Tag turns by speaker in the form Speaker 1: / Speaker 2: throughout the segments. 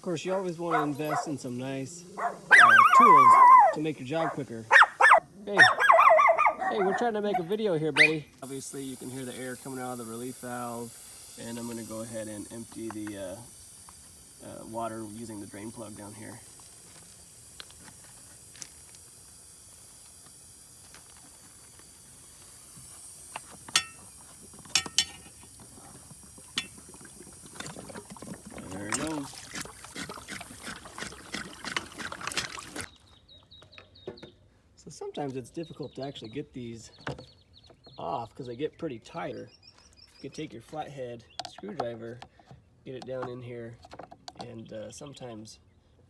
Speaker 1: Of course, you always want to invest in some nice tools to make your job quicker. Hey, we're trying to make a video here, buddy. Obviously, you can hear the air coming out of the relief valve, and I'm going to go ahead and empty the water using the drain plug down here. There it goes. So sometimes it's difficult to actually get these off because they get pretty tight. You can take your flathead screwdriver, get it down in here, and sometimes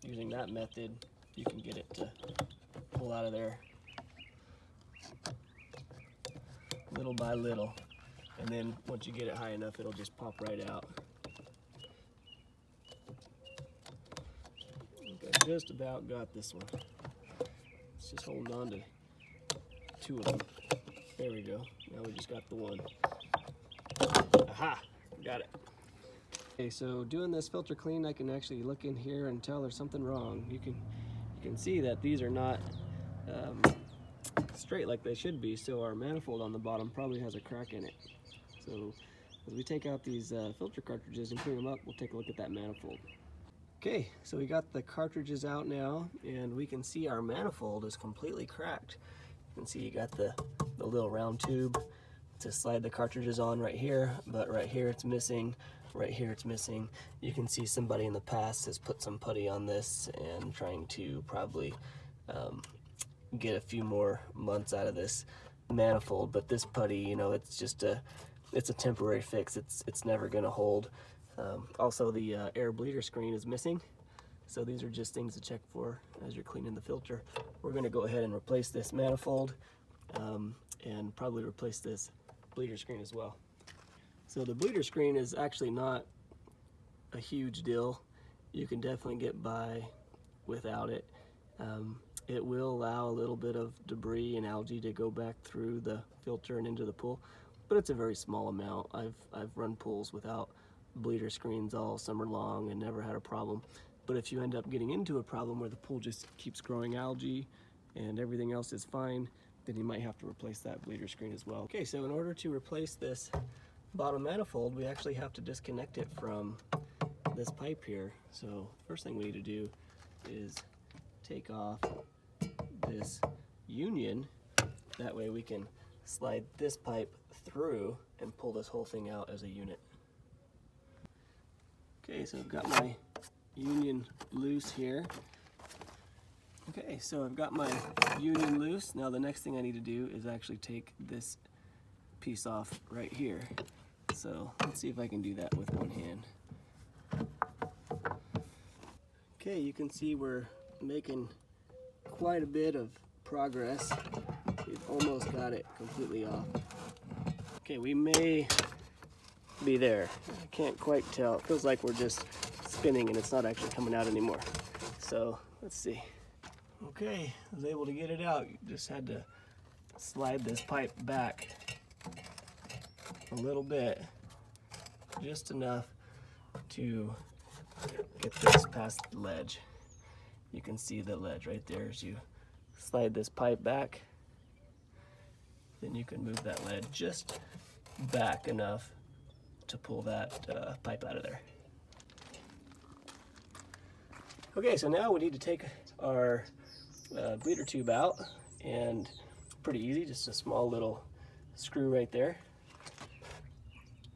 Speaker 1: using that method you can get it to pull out of there little by little, and then once you get it high enough it'll just pop right out. I just about got this one. Let's just hold on to two of them. There we go. Now we just got the one. Aha! Got it. Okay, so doing this filter clean, I can actually look in here and tell there's something wrong. You can see that these are not straight like they should be, so our manifold on the bottom probably has a crack in it. So as we take out these filter cartridges and clean them up, we'll take a look at that manifold. Okay, so we got the cartridges out now, and we can see our manifold is completely cracked. You can see you got the little round tube to slide the cartridges on right here, but right here it's missing, right here it's missing. You can see somebody in the past has put some putty on this and trying to probably get a few more months out of this manifold, but this putty, you know, it's just it's a temporary fix. It's never gonna hold. Also, the air bleeder screen is missing, so these are just things to check for as you're cleaning the filter. We're going to go ahead and replace this manifold and probably replace this bleeder screen as well. So the bleeder screen is actually not a huge deal. You can definitely get by without it. It will allow a little bit of debris and algae to go back through the filter and into the pool, but it's a very small amount. I've run pools without bleeder screens all summer long and never had a problem. But if you end up getting into a problem where the pool just keeps growing algae and everything else is fine, then you might have to replace that bleeder screen as well. Okay, so in order to replace this bottom manifold, we actually have to disconnect it from this pipe here. So first thing we need to do is take off this union. That way we can slide this pipe through and pull this whole thing out as a unit. Okay, so I've got my union loose here. Okay, so I've got my union loose. Now the next thing I need to do is actually take this piece off right here. So let's see if I can do that with one hand. Okay, you can see we're making quite a bit of progress. We've almost got it completely off. Okay, we may be there. I can't quite tell. It feels like we're just spinning and it's not actually coming out anymore. So let's see. Okay, I was able to get it out. You just had to slide this pipe back a little bit, just enough to get this past the ledge. You can see the ledge right there as you slide this pipe back. Then you can move that ledge just back enough to pull that pipe out of there. Okay, so now we need to take our bleeder tube out, and pretty easy, just a small little screw right there.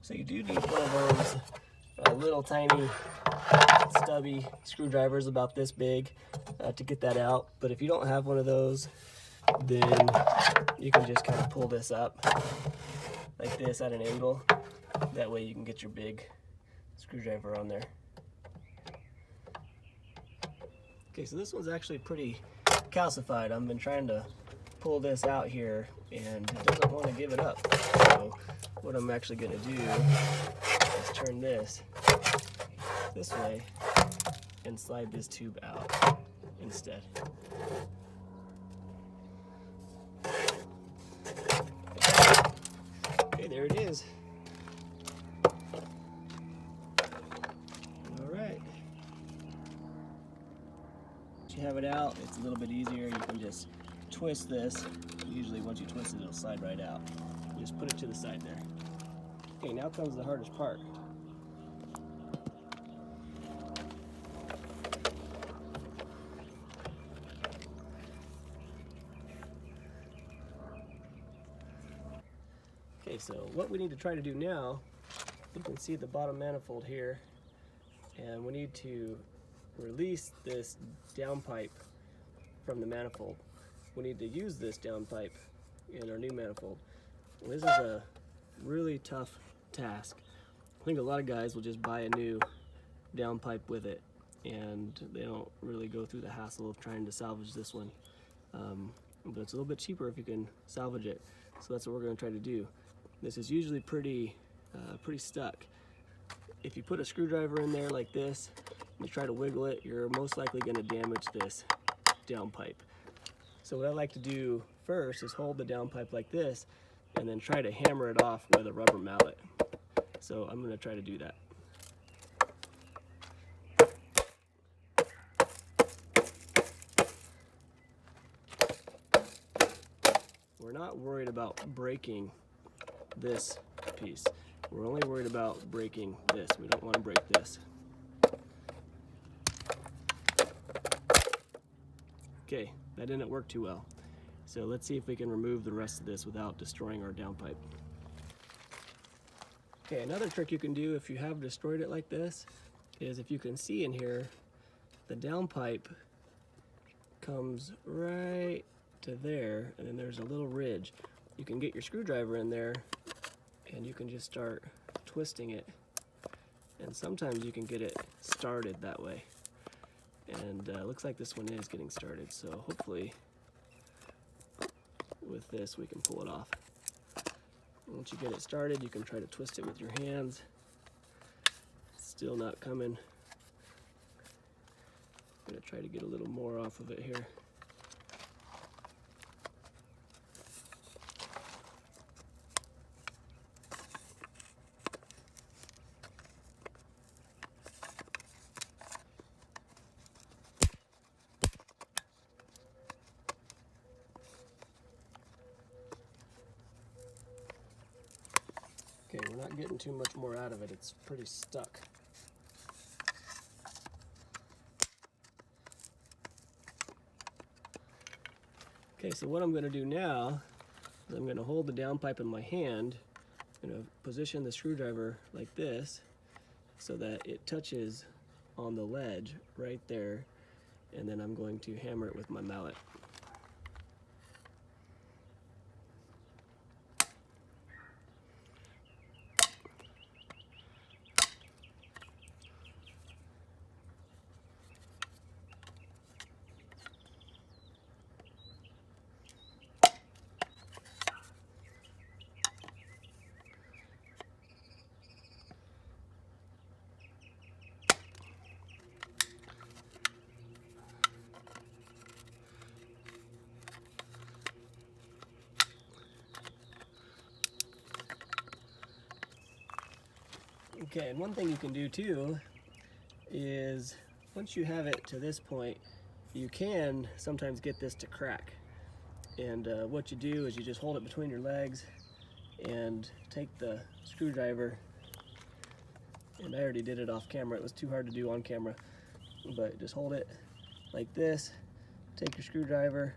Speaker 1: So you do need one of those little tiny stubby screwdrivers about this big to get that out, but if you don't have one of those, then you can just kind of pull this up like this at an angle. That way you can get your big screwdriver on there. Okay, so this one's actually pretty calcified. I've been trying to pull this out here and it doesn't want to give it up. So what I'm actually going to do is turn this way and slide this tube out instead. Okay, there it is. All right. you have it out, it's a little bit easier. You can just twist this. Usually once you twist it, it'll slide right out. You just put it to the side there. Okay, now comes the hardest part. Okay, so what we need to try to do now, you can see the bottom manifold here, and we need to release this downpipe from the manifold. We need to use this downpipe in our new manifold. And this is a really tough task. I think a lot of guys will just buy a new downpipe with it, and they don't really go through the hassle of trying to salvage this one. But it's a little bit cheaper if you can salvage it. So that's what we're going to try to do. This is usually pretty stuck. If you put a screwdriver in there like this and you try to wiggle it, you're most likely going to damage this downpipe. So what I like to do first is hold the downpipe like this and then try to hammer it off with a rubber mallet. So I'm going to try to do that. We're not worried about breaking this piece. We're only worried about breaking this. We don't want to break this. Okay, that didn't work too well. So let's see if we can remove the rest of this without destroying our downpipe. Okay, another trick you can do if you have destroyed it like this is, if you can see in here, the downpipe comes right to there, and then there's a little ridge. You can get your screwdriver in there and you can just start twisting it, and sometimes you can get it started that way. And looks like this one is getting started, so hopefully with this we can pull it off. Once you get it started, you can try to twist it with your hands. Still not coming. I'm going to try to get a little more off of it here. Okay, we're not getting too much more out of it. It's pretty stuck. Okay, so what I'm going to do now is I'm going to hold the downpipe in my hand. I'm going to position the screwdriver like this so that it touches on the ledge right there, and then I'm going to hammer it with my mallet. Okay, and one thing you can do too is, once you have it to this point, you can sometimes get this to crack. And what you do is you just hold it between your legs and take the screwdriver, and I already did it off camera, it was too hard to do on camera, but just hold it like this, take your screwdriver,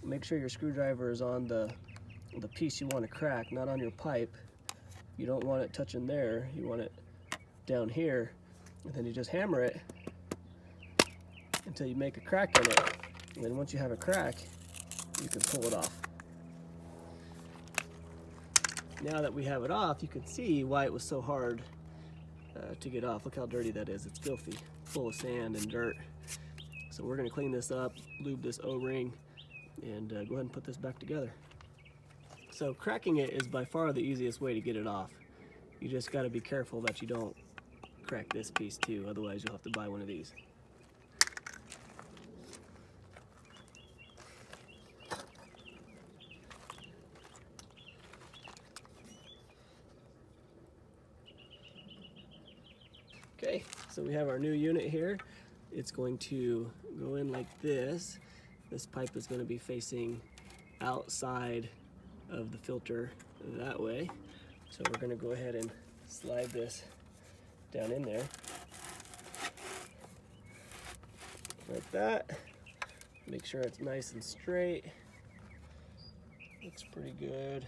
Speaker 1: make sure your screwdriver is on the piece you want to crack, not on your pipe. You don't want it touching there, you want it down here, and then you just hammer it until you make a crack in it. And then once you have a crack, you can pull it off. Now that we have it off, you can see why it was so hard to get off. Look how dirty that is. It's filthy, full of sand and dirt. So we're going to clean this up, lube this O-ring, and go ahead and put this back together. So cracking it is by far the easiest way to get it off. You just got to be careful that you don't crack this piece too, otherwise you'll have to buy one of these. Okay, so we have our new unit here, it's going to go in like this. This pipe is going to be facing outside of the filter that way. So we're going to go ahead and slide this down in there like that. Make sure it's nice and straight. Looks pretty good.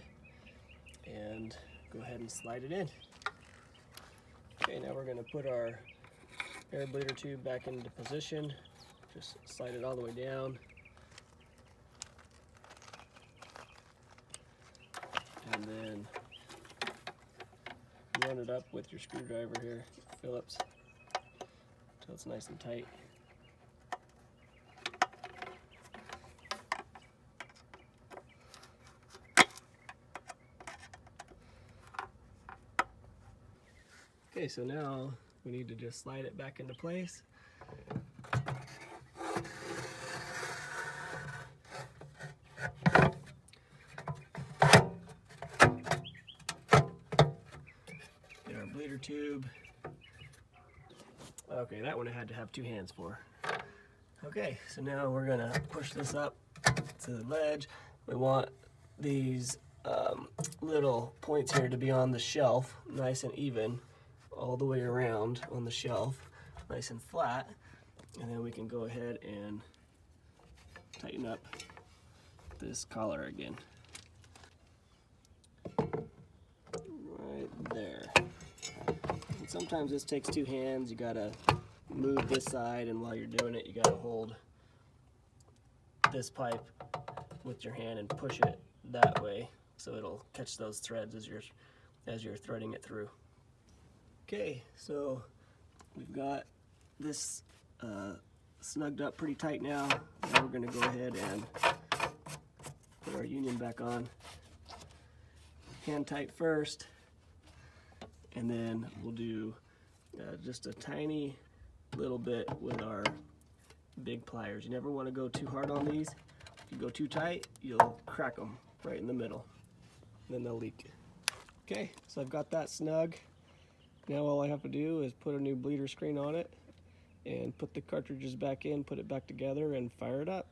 Speaker 1: And go ahead and slide it in. Okay, now we're going to put our air bleeder tube back into position. Just slide it all the way down. And then run it up with your screwdriver here, Phillips, until it's nice and tight. Okay, so now we need to just slide it back into place. Get our bleeder tube. Okay, that one I had to have 2 hands for. Okay, so now we're gonna push this up to the ledge. We want these little points here to be on the shelf, nice and even, all the way around on the shelf, nice and flat. And then we can go ahead and tighten up this collar again. Right there. And sometimes this takes 2 hands. You gotta move this side, and while you're doing it, you gotta hold this pipe with your hand and push it that way so it'll catch those threads as you're threading it through. Okay, so we've got this snugged up pretty tight now. Now we're going to go ahead and put our union back on. Hand tight first, and then we'll do just a tiny little bit with our big pliers. You never want to go too hard on these. If you go too tight, you'll crack them right in the middle. Then they'll leak. Okay, so I've got that snug. Now all I have to do is put a new bleeder screen on it and put the cartridges back in, put it back together, and fire it up.